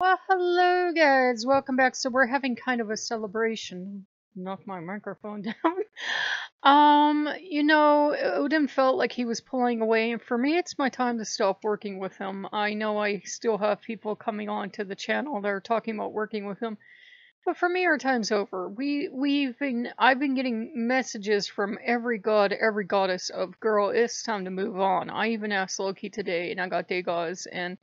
Well, hello guys, welcome back. So we're having kind of a celebration. Knock my microphone down. Odin felt like he was pulling away, and for me, it's my time to stop working with him. I know I still have people coming on to the channel that are talking about working with him, but for me, our time's over. I've been getting messages from every god, every goddess of girl, it's time to move on. I even asked Loki today, and I got Dagaz, and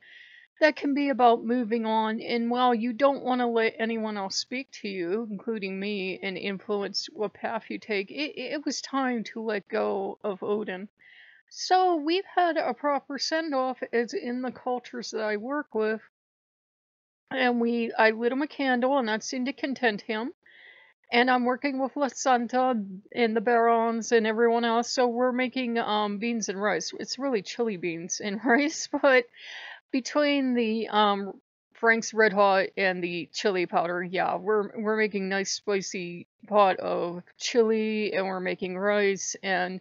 that can be about moving on. And while you don't want to let anyone else speak to you, including me, and influence what path you take, it was time to let go of Odin. So we've had a proper send off as in the cultures that I work with. And I lit him a candle, and that seemed to content him. And I'm working with La Santa and the Barons and everyone else. So we're making beans and rice. It's really chili beans and rice, but between the Frank's Red Hot and the chili powder, yeah, we're making nice spicy pot of chili, and we're making rice, and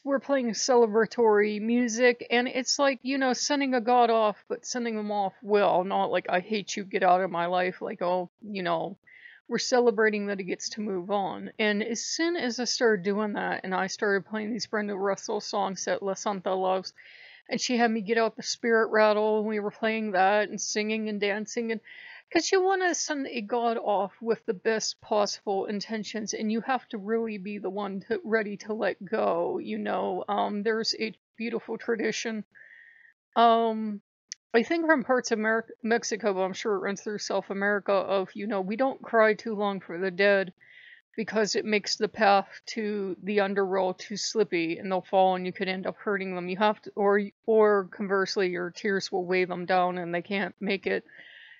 we're playing celebratory music, and it's like, sending a god off, but sending them off well, not like I hate you, get out of my life, like, oh, we're celebrating that he gets to move on. And as soon as I started doing that, and I started playing these Brenda Russell songs that La Santa loves, and she had me get out the spirit rattle, and we were playing that and singing and dancing, and because you want to send a god off with the best possible intentions, and you have to really be the one ready to let go. There's a beautiful tradition. I think from parts of Mexico, but I'm sure it runs through South America. We don't cry too long for the dead, because it makes the path to the underworld too slippy, and they'll fall and you could end up hurting them. You have to, or conversely, your tears will weigh them down and they can't make it.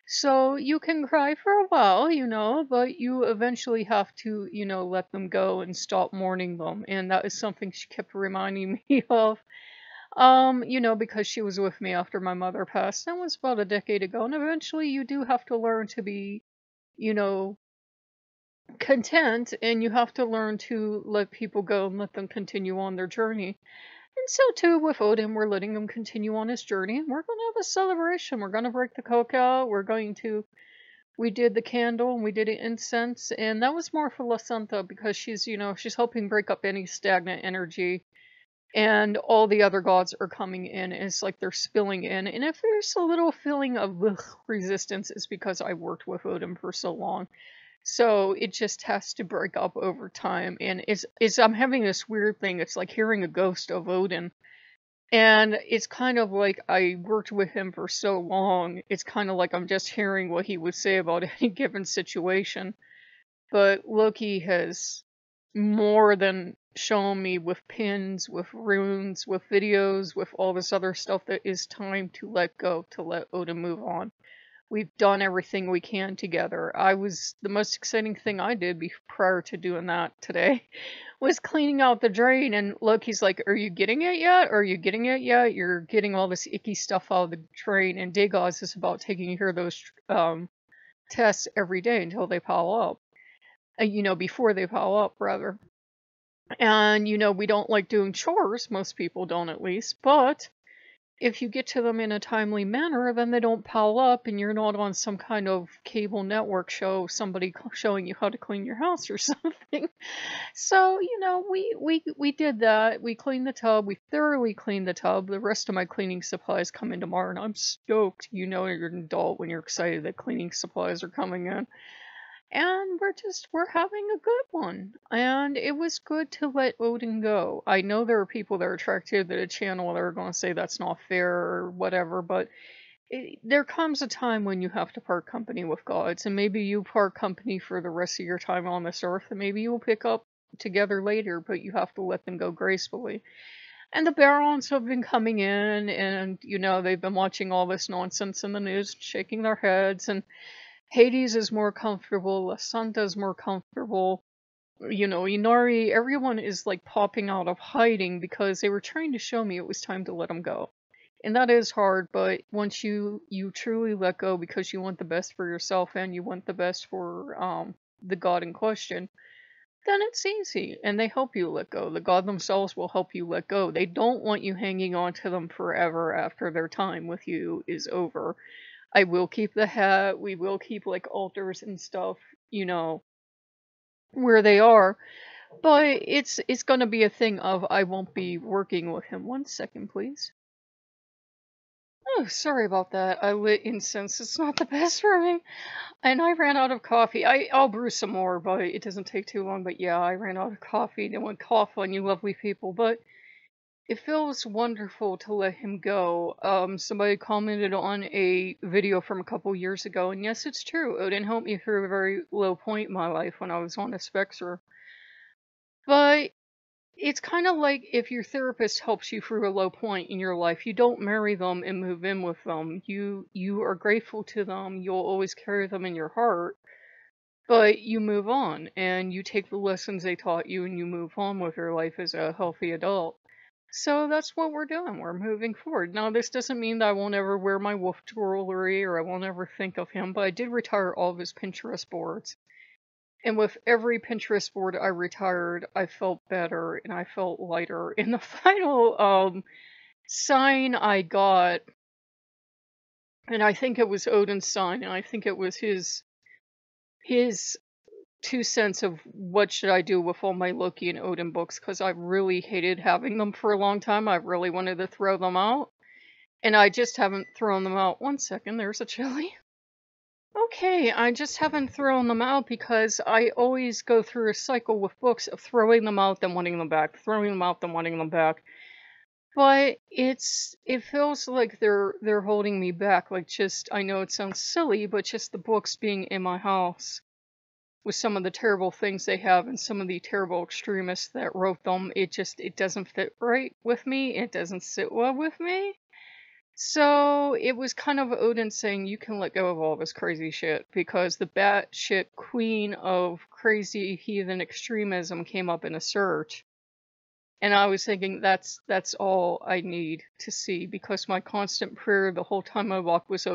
So you can cry for a while, but you eventually have to, let them go and stop mourning them. And that is something she kept reminding me of. Because she was with me after my mother passed. That was about a decade ago. And eventually you do have to learn to be, you know, content, and you have to learn to let people go and let them continue on their journey. And so too with Odin, we're letting him continue on his journey, and we're gonna have a celebration. We're gonna break the coke out. We did the candle, and we did incense, and that was more for La Santa, because she's helping break up any stagnant energy. And all the other gods are coming in, and it's like they're spilling in. And if there's a little feeling of resistance, it's because I worked with Odin for so long. So it just has to break up over time, and I'm having this weird thing. It's like hearing a ghost of Odin, and it's kind of like I worked with him for so long. It's kind of like I'm just hearing what he would say about any given situation. But Loki has more than shown me with pins, with runes, with videos, with all this other stuff that is time to let go, to let Odin move on. We've done everything we can together. The most exciting thing I did prior to doing that today was cleaning out the drain, and Loki's like, are you getting it yet? Are you getting it yet? You're getting all this icky stuff out of the drain, and Dagaz is about taking care of those tests every day until they pile up. Before they pile up, rather. And, we don't like doing chores, most people don't at least, but if you get to them in a timely manner, then they don't pile up, and you're not on some kind of cable network show, somebody showing you how to clean your house or something. So, we did that. We cleaned the tub. We thoroughly cleaned the tub. The rest of my cleaning supplies come in tomorrow, and I'm stoked. You're an adult when you're excited that cleaning supplies are coming in. And we're having a good one. And it was good to let Odin go. I know there are people that are attracted to the channel that are going to say that's not fair or whatever, but there comes a time when you have to part company with gods, and maybe you part company for the rest of your time on this earth, and maybe you'll pick up together later, but you have to let them go gracefully. And the Barons have been coming in, and, they've been watching all this nonsense in the news, shaking their heads, and Hades is more comfortable, La Santa's more comfortable, Inari, everyone is like popping out of hiding because they were trying to show me it was time to let them go. And that is hard, but once you truly let go because you want the best for yourself and you want the best for the god in question, then it's easy, and they help you let go. The god themselves will help you let go. They don't want you hanging on to them forever after their time with you is over. I will keep the hat. We will keep like altars and stuff, you know, where they are. But it's gonna be a thing of I won't be working with him. One second, please. Oh, sorry about that. I lit incense. It's not the best for me. And I ran out of coffee. I'll brew some more, but it doesn't take too long. But yeah, I ran out of coffee. Don't want cough on you lovely people. But it feels wonderful to let him go. Somebody commented on a video from a couple years ago, and yes, it's true. Odin helped me through a very low point in my life when I was on a spectrum. But it's kind of like if your therapist helps you through a low point in your life, you don't marry them and move in with them. You are grateful to them. You'll always carry them in your heart, but you move on and you take the lessons they taught you and you move on with your life as a healthy adult. So that's what we're doing. We're moving forward. Now, this doesn't mean that I won't ever wear my wolf jewelry or I won't ever think of him, but I did retire all of his Pinterest boards. And with every Pinterest board I retired, I felt better and I felt lighter. And the final sign I got, and I think it was Odin's sign, and I think it was his 2 cents of what should I do with all my Loki and Odin books, because I really hated having them for a long time. I really wanted to throw them out. And I just haven't thrown them out. One second, there's a chili. Okay, I just haven't thrown them out because I always go through a cycle with books of throwing them out, then wanting them back, throwing them out, then wanting them back. But it feels like they're holding me back. Like just I know it sounds silly, but just the books being in my house with some of the terrible things they have and some of the terrible extremists that wrote them, it doesn't fit right with me. It doesn't sit well with me. So it was kind of Odin saying you can let go of all this crazy shit because the batshit queen of crazy heathen extremism came up in a search. And I was thinking that's all I need to see because my constant prayer the whole time I walked with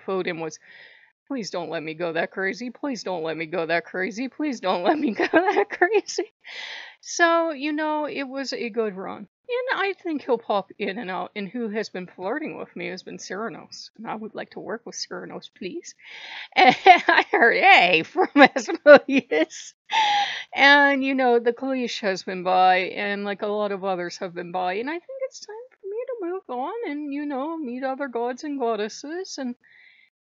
Odin was, please don't let me go that crazy. Please don't let me go that crazy. Please don't let me go that crazy. So, it was a good run. And I think he'll pop in and out. And who has been flirting with me has been Cyranos. And I would like to work with Cyranos, please. And I heard, hey, from Asmodeus. And, the Kalish has been by. And, like, a lot of others have been by. And I think it's time for me to move on and, meet other gods and goddesses. And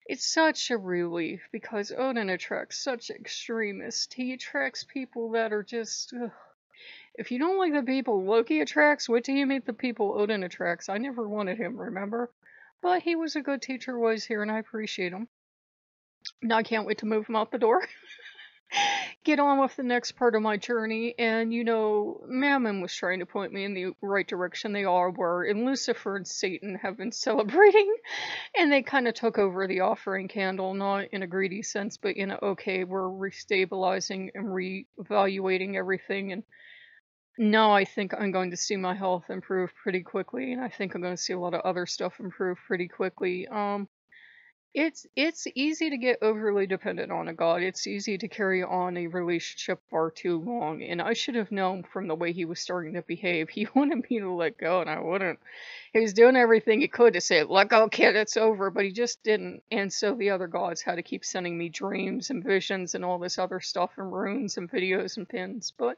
it's such a relief because Odin attracts such extremists. He attracts people that are just... Ugh. If you don't like the people Loki attracts, wait till you meet the people Odin attracts. I never wanted him, remember? But he was a good teacher while he's here, and I appreciate him. Now I can't wait to move him out the door. Get on with the next part of my journey, and Mammon was trying to point me in the right direction. They all were, and Lucifer and Satan have been celebrating, and they kind of took over the offering candle, not in a greedy sense, but in a, okay, we're restabilizing and reevaluating everything, and now I think I'm going to see my health improve pretty quickly, and I think I'm going to see a lot of other stuff improve pretty quickly. It's easy to get overly dependent on a god. It's easy to carry on a relationship far too long, and I should have known from the way he was starting to behave. He wanted me to let go, and I wouldn't. He was doing everything he could to say, let go, kid, it's over, but he just didn't. And so the other gods had to keep sending me dreams and visions and all this other stuff and runes and videos and pins, but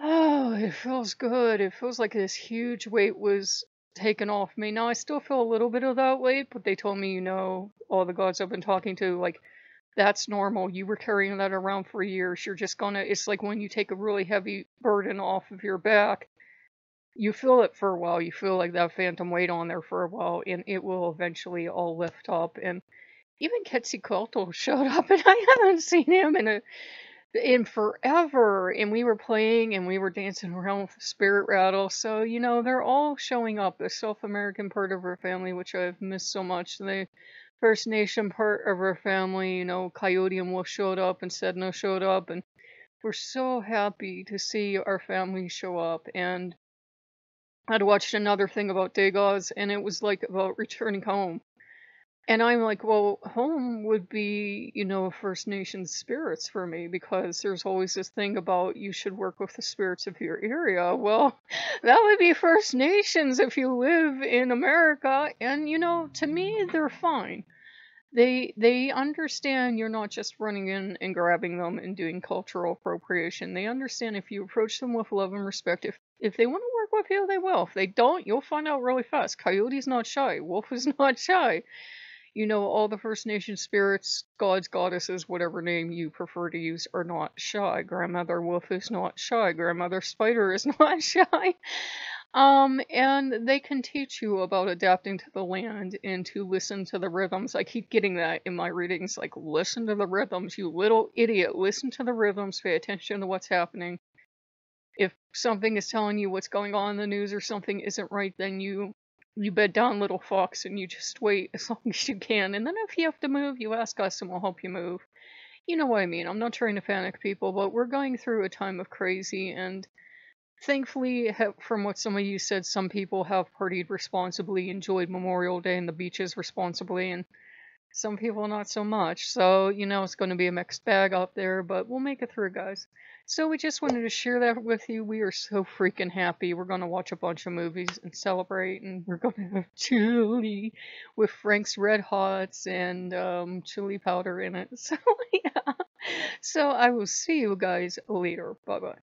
oh, it feels good. It feels like this huge weight was taken off me. Now, I still feel a little bit of that weight, but they told me, all the gods I've been talking to, like, that's normal. You were carrying that around for years. You're just it's like when you take a really heavy burden off of your back, you feel it for a while. You feel like that phantom weight on there for a while, and it will eventually all lift up. And even Quetzalcoatl showed up, and I haven't seen him in forever, and we were playing and we were dancing around with the spirit rattle, so they're all showing up. The South American part of our family, which I've missed so much, the First Nation part of our family, Coyote and Wolf showed up and Sedna showed up, and we're so happy to see our family show up. And I'd watched another thing about Dagoz, and it was like about returning home. And I'm like, well, home would be, First Nations spirits for me because there's always this thing about you should work with the spirits of your area. Well, that would be First Nations if you live in America. And, to me, they're fine. They understand you're not just running in and grabbing them and doing cultural appropriation. They understand if you approach them with love and respect, if they want to work with you, they will. If they don't, you'll find out really fast. Coyote's not shy. Wolf is not shy. All the First Nation spirits, gods, goddesses, whatever name you prefer to use, are not shy. Grandmother Wolf is not shy. Grandmother Spider is not shy. And they can teach you about adapting to the land and to listen to the rhythms. I keep getting that in my readings, like, listen to the rhythms, you little idiot. Listen to the rhythms, pay attention to what's happening. If something is telling you what's going on in the news or something isn't right, then you bed down, little fox, and you just wait as long as you can. And then if you have to move, you ask us and we'll help you move. You know what I mean. I'm not trying to panic people, but we're going through a time of crazy, and thankfully, from what some of you said, some people have partied responsibly, enjoyed Memorial Day and the beaches responsibly, and some people not so much. So, it's going to be a mixed bag out there, but we'll make it through, guys. So we just wanted to share that with you. We are so freaking happy. We're going to watch a bunch of movies and celebrate, and we're going to have chili with Frank's Red Hots and chili powder in it. So, yeah. So I will see you guys later. Bye-bye.